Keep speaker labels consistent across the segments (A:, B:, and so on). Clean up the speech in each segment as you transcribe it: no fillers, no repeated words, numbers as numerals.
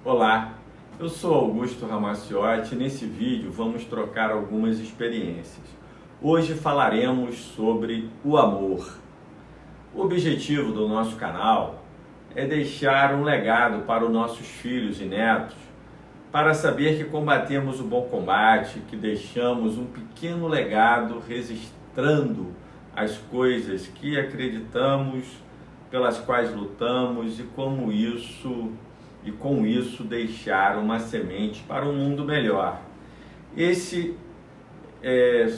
A: Olá, eu sou Augusto Ramacciotti e nesse vídeo vamos trocar algumas experiências. Hoje falaremos sobre o amor. O objetivo do nosso canal é deixar um legado para os nossos filhos e netos, para saber que combatemos o bom combate, que deixamos um pequeno legado registrando as coisas que acreditamos, pelas quais lutamos e com isso deixar uma semente para um mundo melhor. Esses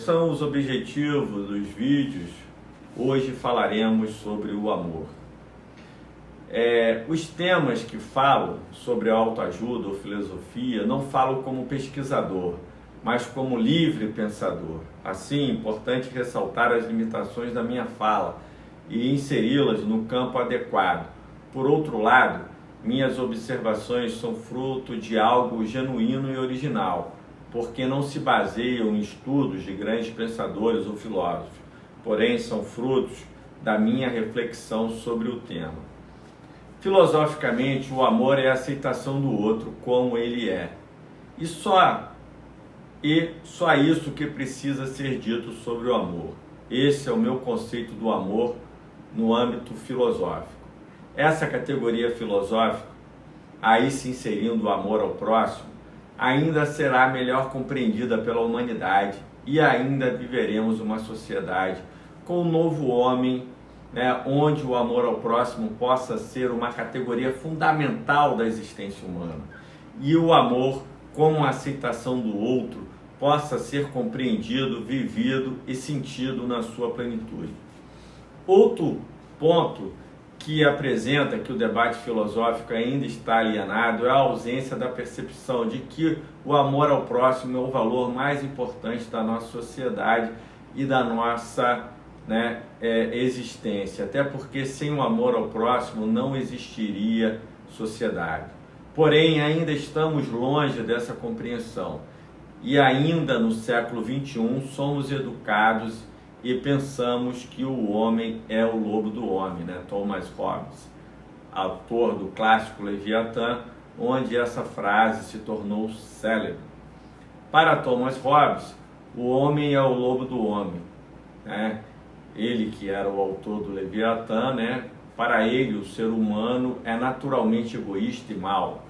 A: são os objetivos dos vídeos. Hoje falaremos sobre o amor. Os temas que falo sobre autoajuda ou filosofia não falo como pesquisador, mas como livre pensador. Assim, é importante ressaltar as limitações da minha fala e inseri-las no campo adequado. Por outro lado, minhas observações são fruto de algo genuíno e original, porque não se baseiam em estudos de grandes pensadores ou filósofos, porém são frutos da minha reflexão sobre o tema. Filosoficamente, o amor é a aceitação do outro como ele é. E só isso que precisa ser dito sobre o amor. Esse é o meu conceito do amor no âmbito filosófico. Essa categoria filosófica, aí se inserindo o amor ao próximo, ainda será melhor compreendida pela humanidade e ainda viveremos uma sociedade com um novo homem, onde o amor ao próximo possa ser uma categoria fundamental da existência humana e o amor como a aceitação do outro possa ser compreendido, vivido e sentido na sua plenitude. Outro ponto que apresenta que o debate filosófico ainda está alienado é a ausência da percepção de que o amor ao próximo é o valor mais importante da nossa sociedade e da nossa existência, até porque sem o amor ao próximo não existiria sociedade. Porém, ainda estamos longe dessa compreensão e ainda no século XXI somos educados e pensamos que o homem é o lobo do homem, Thomas Hobbes, autor do clássico Leviatã, onde essa frase se tornou célebre. Para Thomas Hobbes, o homem é o lobo do homem, Ele que era o autor do Leviatã, para ele o ser humano é naturalmente egoísta e mau,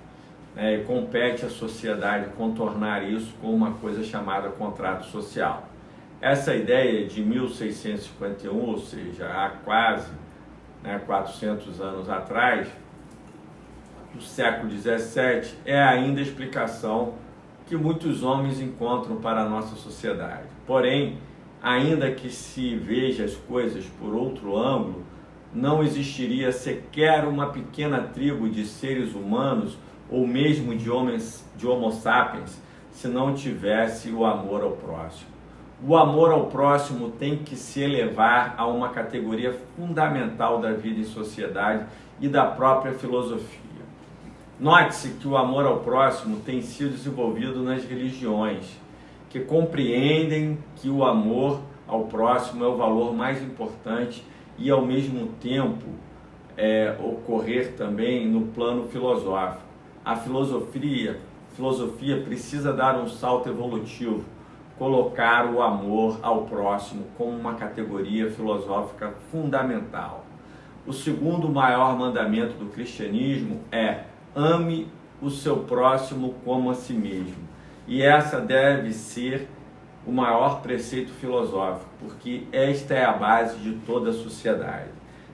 A: e compete à sociedade contornar isso com uma coisa chamada contrato social. Essa ideia de 1651, ou seja, há quase 400 anos atrás, do século XVII, é ainda a explicação que muitos homens encontram para a nossa sociedade. Porém, ainda que se veja as coisas por outro ângulo, não existiria sequer uma pequena tribo de seres humanos ou mesmo de Homo sapiens se não tivesse o amor ao próximo. O amor ao próximo tem que se elevar a uma categoria fundamental da vida em sociedade e da própria filosofia. Note-se que o amor ao próximo tem sido desenvolvido nas religiões, que compreendem que o amor ao próximo é o valor mais importante e, ao mesmo tempo, ocorrer também no plano filosófico. A filosofia precisa dar um salto evolutivo, colocar o amor ao próximo como uma categoria filosófica fundamental. O segundo maior mandamento do cristianismo é: ame o seu próximo como a si mesmo. E essa deve ser o maior preceito filosófico, porque esta é a base de toda a sociedade.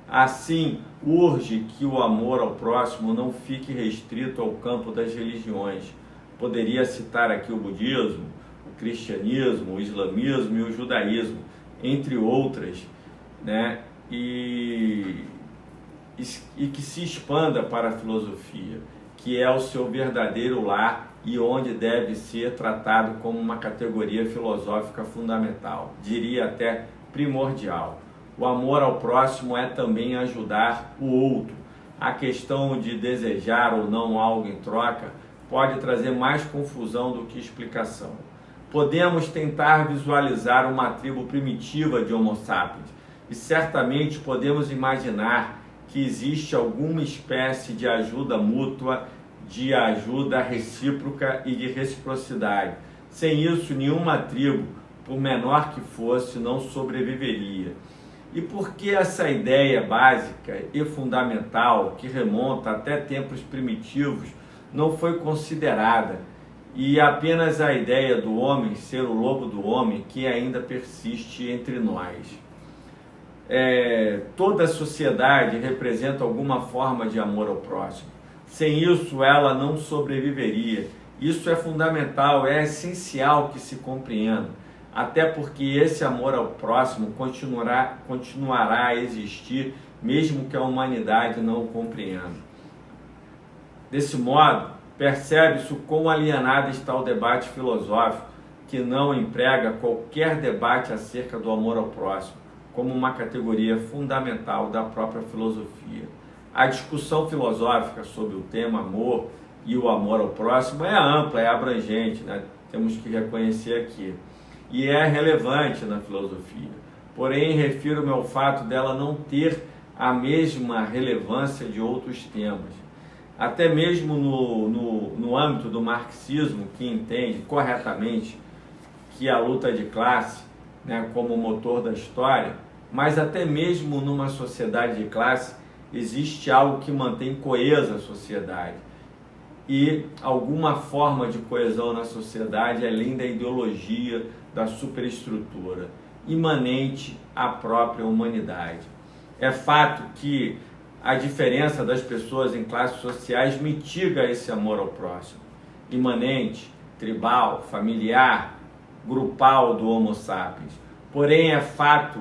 A: Assim, urge que o amor ao próximo não fique restrito ao campo das religiões. Poderia citar aqui o budismo, o cristianismo, o islamismo e o judaísmo, entre outras, e que se expanda para a filosofia, que é o seu verdadeiro lar e onde deve ser tratado como uma categoria filosófica fundamental, diria até primordial. O amor ao próximo é também ajudar o outro. A questão de desejar ou não algo em troca pode trazer mais confusão do que explicação. Podemos tentar visualizar uma tribo primitiva de Homo sapiens e certamente podemos imaginar que existe alguma espécie de ajuda mútua de ajuda recíproca e de reciprocidade. Sem isso, nenhuma tribo, por menor que fosse, não sobreviveria. E por que essa ideia básica e fundamental, que remonta até tempos primitivos, não foi considerada, e apenas a ideia do homem ser o lobo do homem que ainda persiste entre nós? Toda sociedade representa alguma forma de amor ao próximo. Sem isso, ela não sobreviveria. Isso é fundamental, é essencial que se compreenda, até porque esse amor ao próximo continuará a existir, mesmo que a humanidade não o compreenda. Desse modo, percebe-se o quão alienado está o debate filosófico, que não emprega qualquer debate acerca do amor ao próximo, como uma categoria fundamental da própria filosofia. A discussão filosófica sobre o tema amor e o amor ao próximo é ampla, é abrangente, né? Temos que reconhecer aqui. E é relevante na filosofia. Porém, refiro-me ao fato dela não ter a mesma relevância de outros temas. Até mesmo no âmbito do marxismo, que entende corretamente que a luta de classe, né, como motor da história, mas até mesmo numa sociedade de classe, existe algo que mantém coesa a sociedade. E alguma forma de coesão na sociedade, além da ideologia, da superestrutura, imanente à própria humanidade. É fato que a diferença das pessoas em classes sociais mitiga esse amor ao próximo, imanente, tribal, familiar, grupal do Homo sapiens. Porém, é fato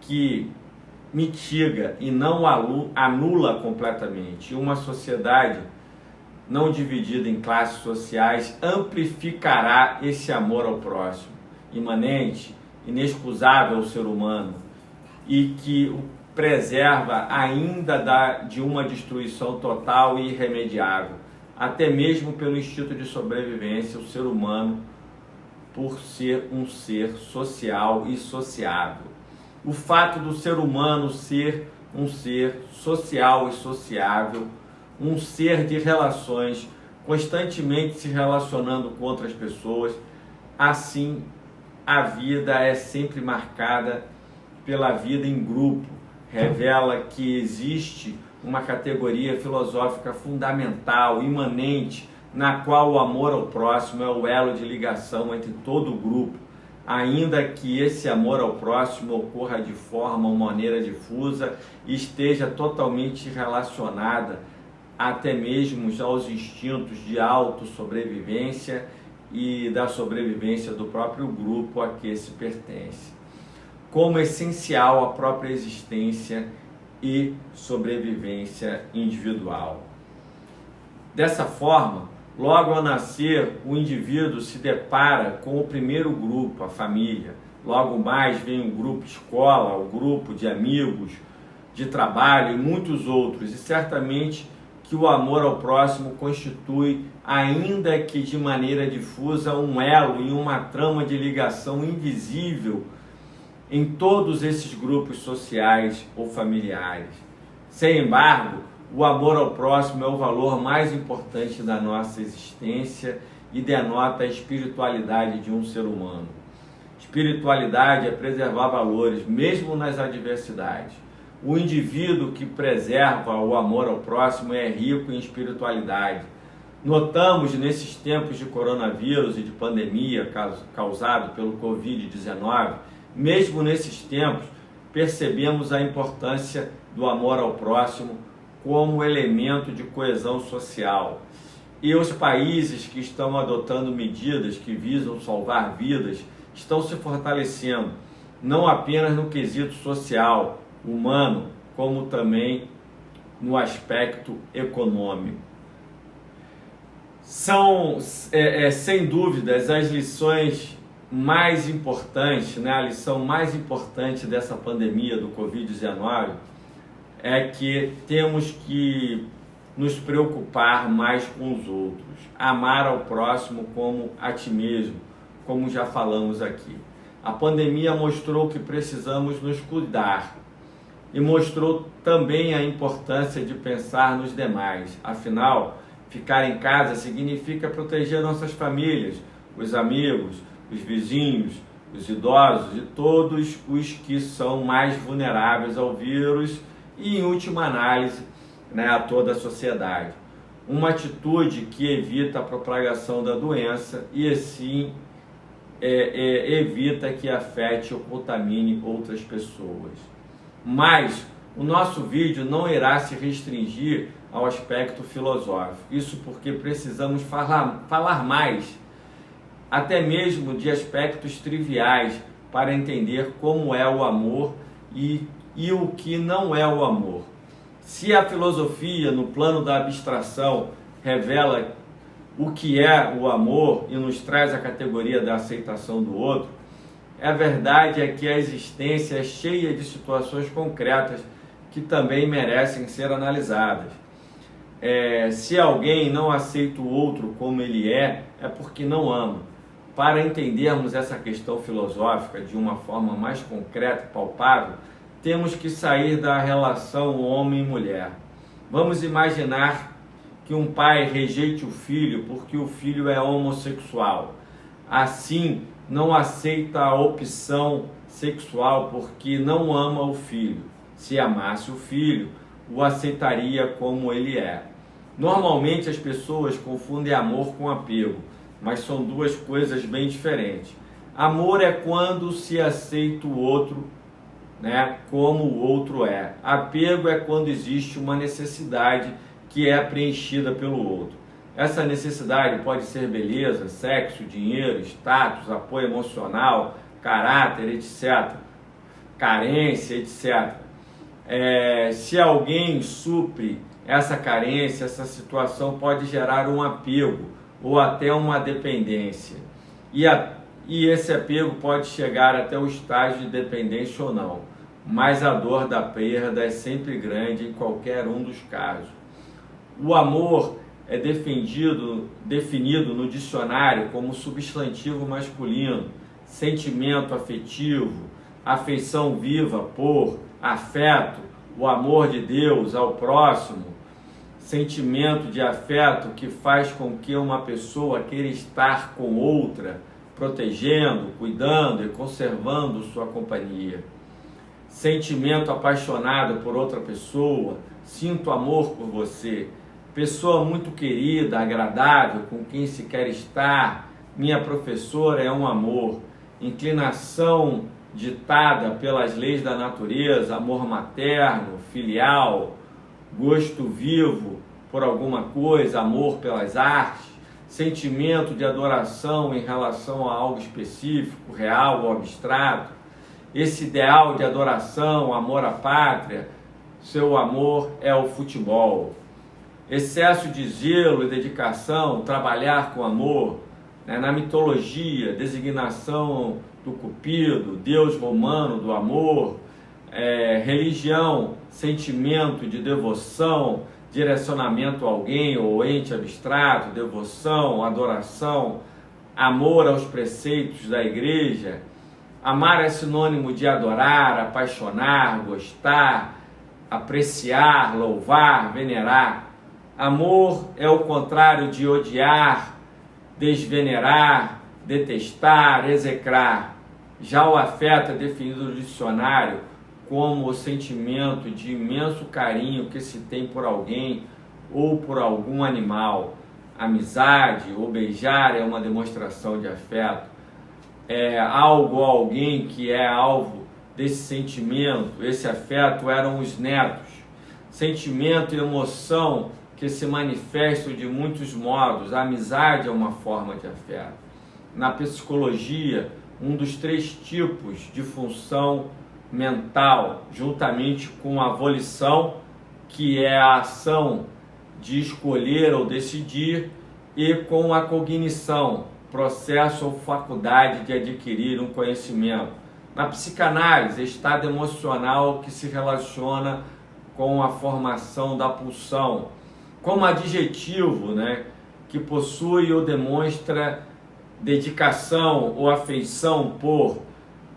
A: que mitiga e não anula completamente. Uma sociedade não dividida em classes sociais amplificará esse amor ao próximo, imanente, inexcusável ao ser humano, e que o preserva ainda de uma destruição total e irremediável, até mesmo pelo instinto de sobrevivência, o ser humano, por ser um ser social e sociável. O fato do ser humano ser um ser social e sociável, um ser de relações, constantemente se relacionando com outras pessoas, assim a vida é sempre marcada pela vida em grupo, revela que existe uma categoria filosófica fundamental, imanente, na qual o amor ao próximo é o elo de ligação entre todo o grupo, ainda que esse amor ao próximo ocorra de forma ou maneira difusa e esteja totalmente relacionada até mesmo aos instintos de autossobrevivência e da sobrevivência do próprio grupo a que se pertence, como essencial à própria existência e sobrevivência individual. Dessa forma, logo ao nascer, o indivíduo se depara com o primeiro grupo, a família. Logo mais vem o grupo escola, o grupo de amigos, de trabalho e muitos outros. E certamente que o amor ao próximo constitui, ainda que de maneira difusa, um elo e uma trama de ligação invisível em todos esses grupos sociais ou familiares. Sem embargo, o amor ao próximo é o valor mais importante da nossa existência e denota a espiritualidade de um ser humano. Espiritualidade é preservar valores, mesmo nas adversidades. O indivíduo que preserva o amor ao próximo é rico em espiritualidade. Notamos nesses tempos de coronavírus e de pandemia causado pelo Covid-19, mesmo nesses tempos, percebemos a importância do amor ao próximo como elemento de coesão social. E os países que estão adotando medidas que visam salvar vidas estão se fortalecendo, não apenas no quesito social, humano, como também no aspecto econômico. São, sem dúvidas, as lições mais importantes, né? A lição mais importante dessa pandemia do Covid-19 é que temos que nos preocupar mais com os outros, amar ao próximo como a ti mesmo, como já falamos aqui. A pandemia mostrou que precisamos nos cuidar e mostrou também a importância de pensar nos demais. Afinal, Ficar em casa significa proteger nossas famílias, os amigos, os vizinhos, os idosos e todos os que são mais vulneráveis ao vírus e, em última análise, a toda a sociedade. Uma atitude que evita a propagação da doença e, assim, evita que afete ou contamine outras pessoas. Mas o nosso vídeo não irá se restringir ao aspecto filosófico. Isso porque precisamos falar mais, até mesmo de aspectos triviais, para entender como é o amor e o que não é o amor. Se a filosofia, no plano da abstração, revela o que é o amor e nos traz a categoria da aceitação do outro, a verdade é que a existência é cheia de situações concretas que também merecem ser analisadas. Se alguém não aceita o outro como ele é porque não ama. Para entendermos essa questão filosófica de uma forma mais concreta e palpável, temos que sair da relação homem-mulher. Vamos imaginar que um pai rejeite o filho porque o filho é homossexual. Assim, não aceita a opção sexual porque não ama o filho. Se amasse o filho, o aceitaria como ele é. Normalmente as pessoas confundem amor com apego, mas são duas coisas bem diferentes. Amor é quando se aceita o outro, como o outro é. Apego é quando existe uma necessidade que é preenchida pelo outro. Essa necessidade pode ser beleza, sexo, dinheiro, status, apoio emocional, caráter, etc. Carência, etc. Se alguém supre essa carência, essa situação pode gerar um apego ou até uma dependência. E esse apego pode chegar até o estágio de dependência ou não. Mas a dor da perda é sempre grande em qualquer um dos casos. O amor é definido no dicionário como substantivo masculino, sentimento afetivo, afeição viva por, afeto, o amor de Deus ao próximo, sentimento de afeto que faz com que uma pessoa queira estar com outra, protegendo, cuidando e conservando sua companhia. Sentimento apaixonado por outra pessoa, sinto amor por você, pessoa muito querida, agradável, com quem se quer estar, minha professora é um amor, inclinação ditada pelas leis da natureza, amor materno, filial, gosto vivo por alguma coisa, amor pelas artes, sentimento de adoração em relação a algo específico, real ou abstrato, esse ideal de adoração, amor à pátria, seu amor é o futebol. Excesso de zelo e dedicação, trabalhar com amor, na mitologia, designação do Cupido, deus romano do amor, religião, sentimento de devoção, direcionamento a alguém ou ente abstrato, devoção, adoração, amor aos preceitos da igreja. Amar é sinônimo de adorar, apaixonar, gostar, apreciar, louvar, venerar. Amor é o contrário de odiar, desvenerar, detestar, execrar. Já o afeto é definido no dicionário como o sentimento de imenso carinho que se tem por alguém ou por algum animal. Amizade ou beijar é uma demonstração de afeto. Algo ou alguém que é alvo desse sentimento, esse afeto, eram os netos. Sentimento e emoção que se manifestam de muitos modos. A amizade é uma forma de afeto. Na psicologia, um dos 3 tipos de função mental, juntamente com a volição, que é a ação de escolher ou decidir, e com a cognição, processo ou faculdade de adquirir um conhecimento. Na psicanálise, estado emocional que se relaciona com a formação da pulsão. Como adjetivo, que possui ou demonstra dedicação ou afeição por,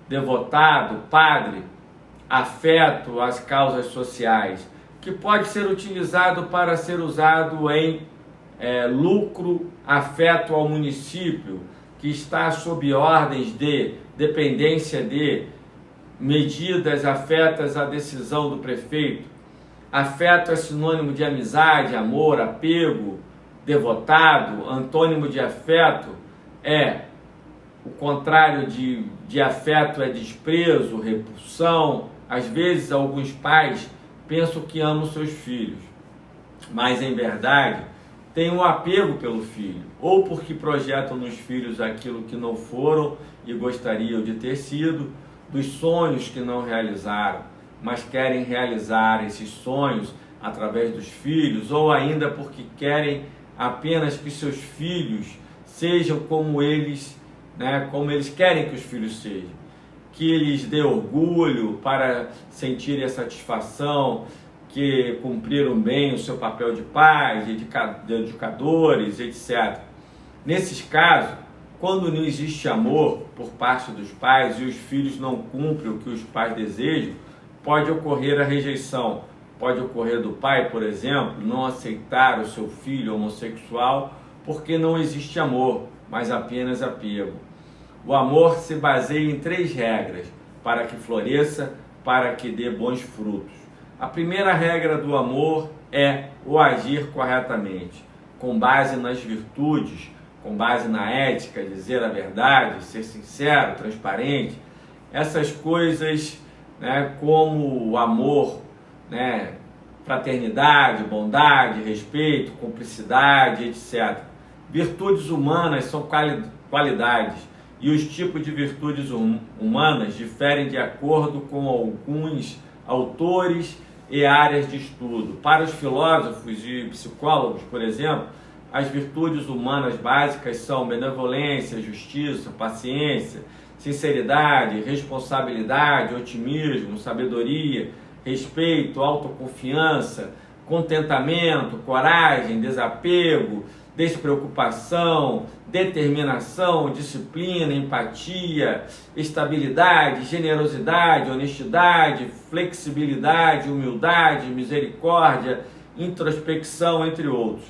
A: devotado, padre, afeto às causas sociais, que pode ser utilizado para ser usado em lucro afeto ao município, que está sob ordens de dependência de medidas afetas à decisão do prefeito. Afeto é sinônimo de amizade, amor, apego, devotado. Antônimo de afeto é o contrário de afeto, é desprezo, repulsão. Às vezes alguns pais pensam que amam seus filhos, mas em verdade têm um apego pelo filho, ou porque projetam nos filhos aquilo que não foram e gostariam de ter sido, dos sonhos que não realizaram, mas querem realizar esses sonhos através dos filhos, ou ainda porque querem apenas que seus filhos sejam como eles querem que os filhos sejam, que lhes dê orgulho para sentirem a satisfação, que cumpriram bem o seu papel de pais, de educadores, etc. Nesses casos, quando não existe amor por parte dos pais e os filhos não cumprem o que os pais desejam, pode ocorrer a rejeição. Pode ocorrer do pai, por exemplo, não aceitar o seu filho homossexual porque não existe amor, mas apenas apego. O amor se baseia em 3 regras para que floresça, para que dê bons frutos. A primeira regra do amor é o agir corretamente, com base nas virtudes, com base na ética, dizer a verdade, ser sincero, transparente. Essas coisas, como o amor, fraternidade, bondade, respeito, cumplicidade, etc. Virtudes humanas são qualidades, e os tipos de virtudes humanas diferem de acordo com alguns autores e áreas de estudo. Para os filósofos e psicólogos, por exemplo, as virtudes humanas básicas são benevolência, justiça, paciência, sinceridade, responsabilidade, otimismo, sabedoria, respeito, autoconfiança, contentamento, coragem, desapego, despreocupação, determinação, disciplina, empatia, estabilidade, generosidade, honestidade, flexibilidade, humildade, misericórdia, introspecção, entre outros.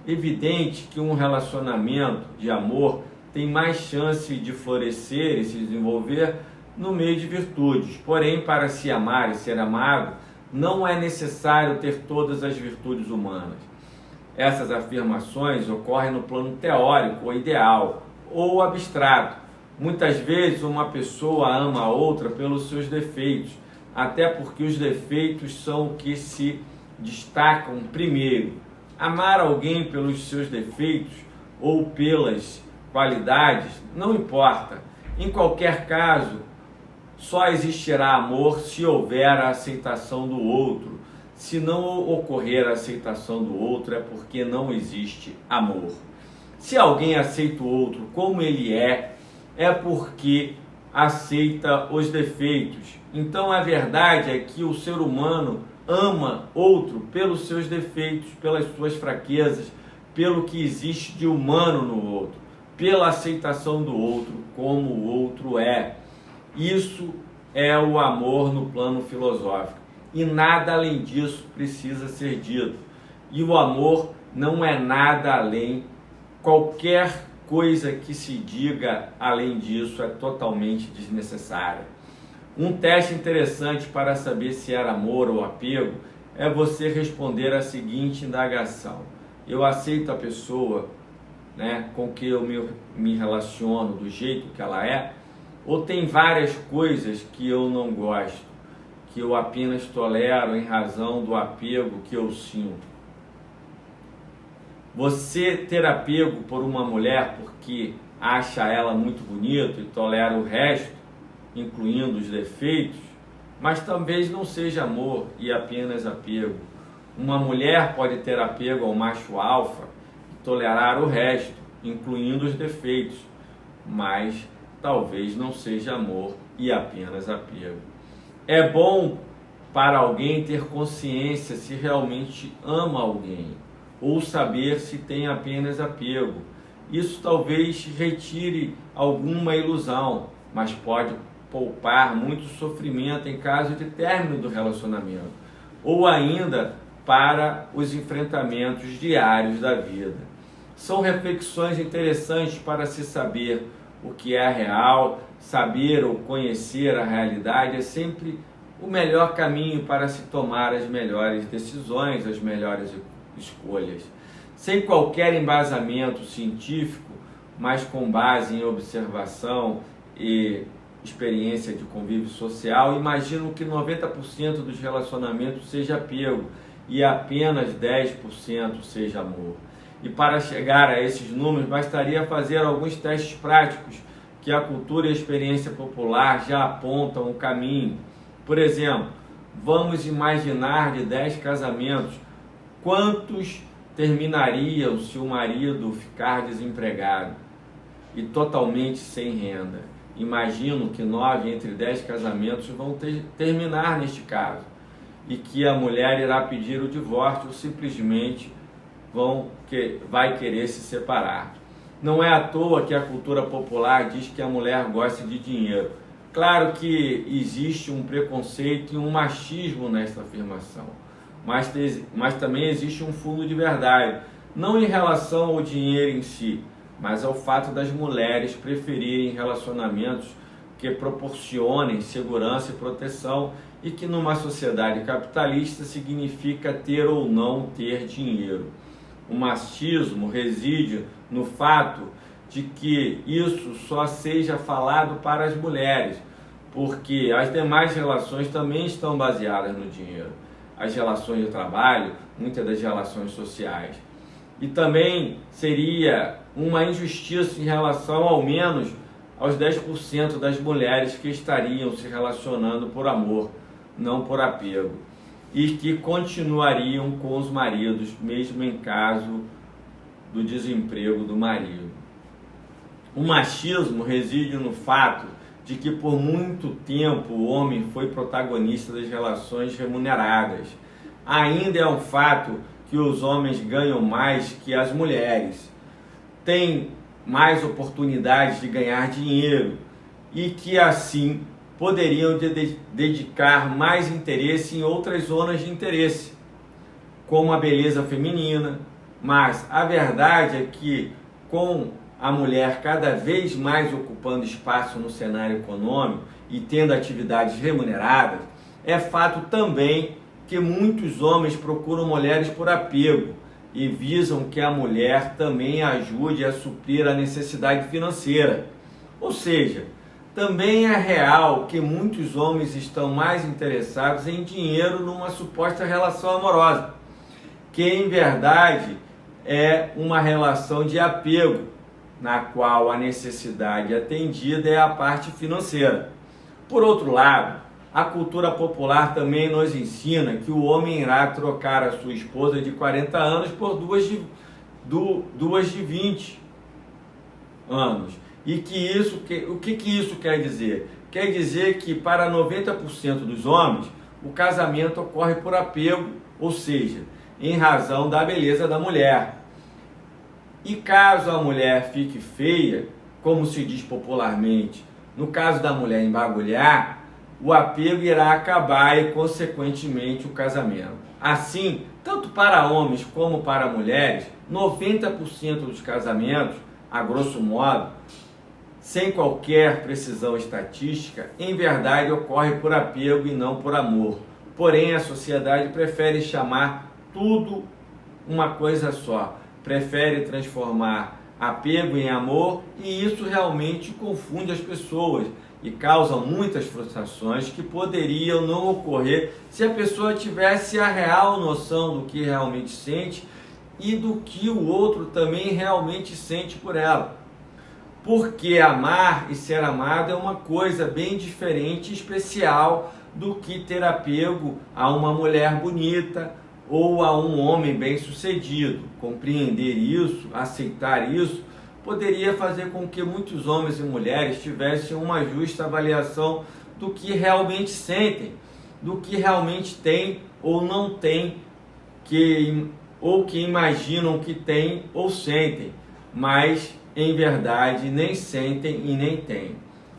A: Evidente que um relacionamento de amor tem mais chance de florescer e se desenvolver no meio de virtudes. Porém, para se amar e ser amado, não é necessário ter todas as virtudes humanas. Essas afirmações ocorrem no plano teórico ou ideal ou abstrato. Muitas vezes uma pessoa ama a outra pelos seus defeitos, até porque os defeitos são o que se destacam primeiro. Amar alguém pelos seus defeitos ou pelas qualidades não importa. Em qualquer caso, só existirá amor se houver a aceitação do outro. Se não ocorrer a aceitação do outro, é porque não existe amor. Se alguém aceita o outro como ele é porque aceita os defeitos. Então a verdade é que o ser humano ama outro pelos seus defeitos, pelas suas fraquezas, pelo que existe de humano no outro, pela aceitação do outro como o outro é. Isso é o amor no plano filosófico. E nada além disso precisa ser dito. E o amor não é nada além. Qualquer coisa que se diga além disso é totalmente desnecessária. Um teste interessante para saber se era amor ou apego é você responder a seguinte indagação: eu aceito a pessoa, com que eu me relaciono do jeito que ela é? Ou tem várias coisas que eu não gosto, que eu apenas tolero em razão do apego que eu sinto? Você ter apego por uma mulher porque acha ela muito bonita e tolera o resto, incluindo os defeitos, mas talvez não seja amor e apenas apego. Uma mulher pode ter apego ao macho alfa e tolerar o resto, incluindo os defeitos, mas talvez não seja amor e apenas apego. É bom para alguém ter consciência se realmente ama alguém, ou saber se tem apenas apego. Isso talvez retire alguma ilusão, mas pode poupar muito sofrimento em caso de término do relacionamento, ou ainda para os enfrentamentos diários da vida. São reflexões interessantes para se saber o que é real, saber ou conhecer a realidade é sempre o melhor caminho para se tomar as melhores decisões, as melhores escolhas. Sem qualquer embasamento científico, mas com base em observação e experiência de convívio social, imagino que 90% dos relacionamentos seja apego e apenas 10% seja amor. E para chegar a esses números, bastaria fazer alguns testes práticos que a cultura e a experiência popular já apontam o caminho. Por exemplo, vamos imaginar de 10 casamentos, quantos terminariam se o marido ficar desempregado e totalmente sem renda? Imagino que 9 entre 10 casamentos vão terminar neste caso e que a mulher irá pedir o divórcio ou simplesmente vai querer se separar. Não é à toa que a cultura popular diz que a mulher gosta de dinheiro. Claro que existe um preconceito e um machismo nesta afirmação, mas também existe um fundo de verdade, não em relação ao dinheiro em si, mas ao fato das mulheres preferirem relacionamentos que proporcionem segurança e proteção e que numa sociedade capitalista significa ter ou não ter dinheiro. O machismo reside no fato de que isso só seja falado para as mulheres, porque as demais relações também estão baseadas no dinheiro. As relações de trabalho, muitas das relações sociais. E também seria uma injustiça em relação ao menos aos 10% das mulheres que estariam se relacionando por amor, não por apego, e que continuariam com os maridos, mesmo em caso do desemprego do marido. O machismo reside no fato de que por muito tempo o homem foi protagonista das relações remuneradas. Ainda é um fato que os homens ganham mais que as mulheres, têm mais oportunidades de ganhar dinheiro e que assim poderiam dedicar mais interesse em outras zonas de interesse, como a beleza feminina. Mas a verdade é que com a mulher cada vez mais ocupando espaço no cenário econômico e tendo atividades remuneradas, é fato também que muitos homens procuram mulheres por apego e visam que a mulher também ajude a suprir a necessidade financeira. Ou seja, também é real que muitos homens estão mais interessados em dinheiro numa suposta relação amorosa, que em verdade é uma relação de apego, na qual a necessidade atendida é a parte financeira. Por outro lado, a cultura popular também nos ensina que o homem irá trocar a sua esposa de 40 anos por duas de 20 anos. E o que isso quer dizer? Quer dizer que para 90% dos homens, o casamento ocorre por apego, ou seja, em razão da beleza da mulher. E caso a mulher fique feia, como se diz popularmente, no caso da mulher embagulhar, o apego irá acabar e, consequentemente, o casamento. Assim, tanto para homens como para mulheres, 90% dos casamentos, a grosso modo, sem qualquer precisão estatística, em verdade ocorre por apego e não por amor. Porém, a sociedade prefere chamar tudo uma coisa só. Prefere transformar apego em amor e isso realmente confunde as pessoas e causa muitas frustrações que poderiam não ocorrer se a pessoa tivesse a real noção do que realmente sente e do que o outro também realmente sente por ela. Porque amar e ser amado é uma coisa bem diferente e especial do que ter apego a uma mulher bonita ou a um homem bem-sucedido. Compreender isso, aceitar isso, poderia fazer com que muitos homens e mulheres tivessem uma justa avaliação do que realmente sentem, do que realmente têm ou não têm, ou que imaginam que têm ou sentem, mas em verdade nem sentem e nem têm.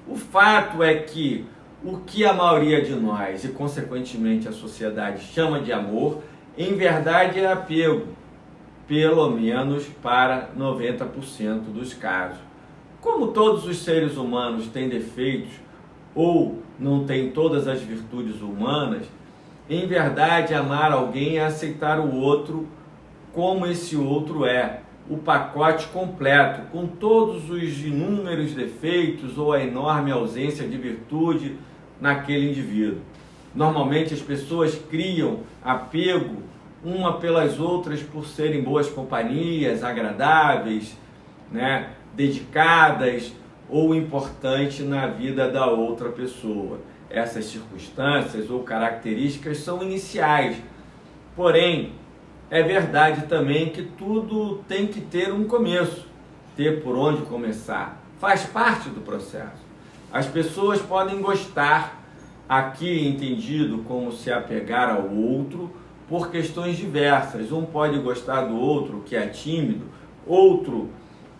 A: O fato é que o que a maioria de nós e consequentemente a sociedade chama de amor, em verdade é apego. pelo menos para 90% dos casos. Como todos os seres humanos têm defeitos ou não têm todas as virtudes humanas, em verdade, amar alguém é aceitar o outro como esse outro é, o pacote completo, com todos os inúmeros defeitos ou a enorme ausência de virtude naquele indivíduo. Normalmente as pessoas criam apego uma pelas outras por serem boas companhias, agradáveis, né, dedicadas ou importantes na vida da outra pessoa. Essas circunstâncias ou características são iniciais, porém, é verdade também que tudo tem que ter um começo, ter por onde começar. Faz parte do processo. As pessoas podem gostar, aqui entendido como se apegar ao outro, por questões diversas. Um pode gostar do outro que é tímido, outro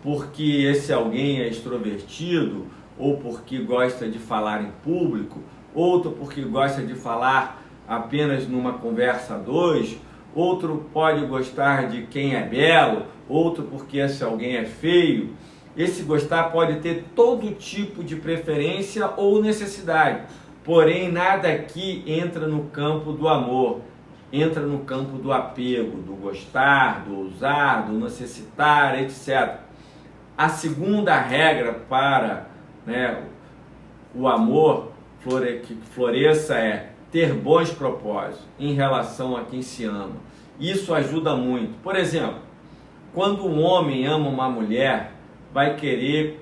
A: porque esse alguém é extrovertido, ou porque gosta de falar em público, outro porque gosta de falar apenas numa conversa a dois, outro pode gostar de quem é belo, outro porque esse alguém é feio. Esse gostar pode ter todo tipo de preferência ou necessidade, porém nada aqui entra no campo do amor, entra no campo do apego, do gostar, do usar, do necessitar, etc. A segunda regra para, o amor que floresça é ter bons propósitos em relação a quem se ama. Isso ajuda muito. Por exemplo, quando um homem ama uma mulher, vai querer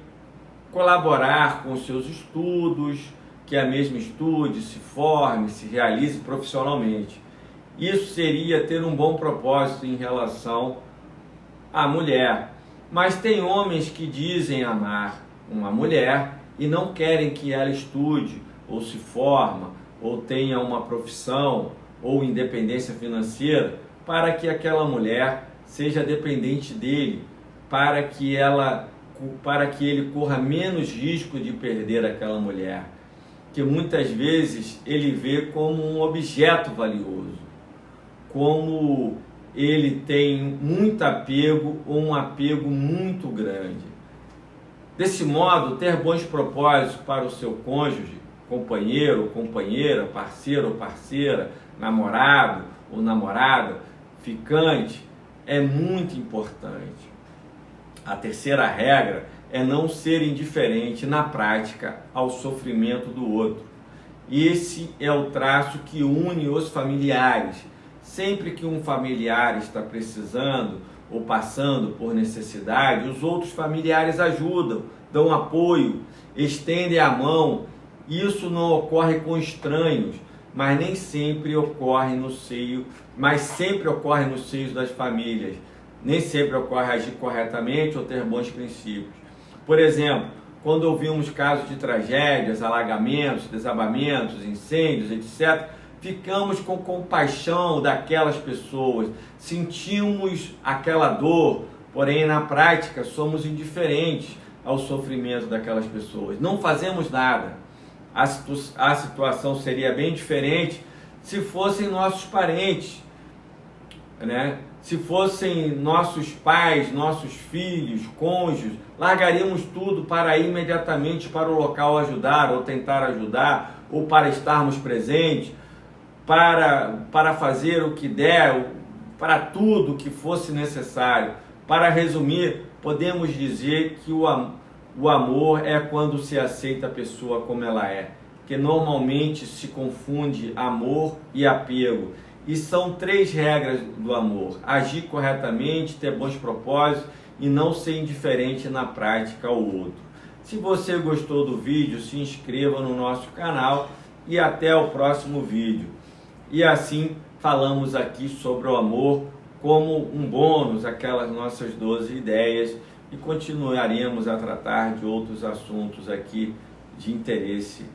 A: colaborar com os seus estudos, que a mesma estude, se forme, se realize profissionalmente. Isso seria ter um bom propósito em relação à mulher. Mas tem homens que dizem amar uma mulher e não querem que ela estude, ou se forma, ou tenha uma profissão, ou independência financeira, para que aquela mulher seja dependente dele, para que ele corra menos risco de perder aquela mulher, que muitas vezes ele vê como um objeto valioso, como ele tem muito apego ou um apego muito grande. Desse modo, ter bons propósitos para o seu cônjuge, companheiro ou companheira, parceiro ou parceira, namorado ou namorada, ficante, é muito importante. A terceira regra é não ser indiferente na prática ao sofrimento do outro. Esse é o traço que une os familiares. Sempre que um familiar está precisando ou passando por necessidade, os outros familiares ajudam, dão apoio, estendem a mão. Isso não ocorre com estranhos, mas nem sempre ocorre no seio, mas sempre ocorre no seio das famílias. Nem sempre ocorre agir corretamente ou ter bons princípios. Por exemplo, quando ouvimos casos de tragédias, alagamentos, desabamentos, incêndios, etc., ficamos com compaixão daquelas pessoas, sentimos aquela dor, porém na prática somos indiferentes ao sofrimento daquelas pessoas. Não fazemos nada. A situação seria bem diferente se fossem nossos parentes, Se fossem nossos pais, nossos filhos, cônjuges, largaríamos tudo para ir imediatamente para o local ajudar, ou tentar ajudar, ou para estarmos presentes, para fazer o que der, para tudo que fosse necessário. Para resumir, podemos dizer que o amor é quando se aceita a pessoa como ela é, que normalmente se confunde amor e apego. E são 3 regras do amor: agir corretamente, ter bons propósitos e não ser indiferente na prática ao outro. Se você gostou do vídeo, se inscreva no nosso canal e até o próximo vídeo. E assim falamos aqui sobre o amor como um bônus, aquelas nossas 12 ideias, e continuaremos a tratar de outros assuntos aqui de interesse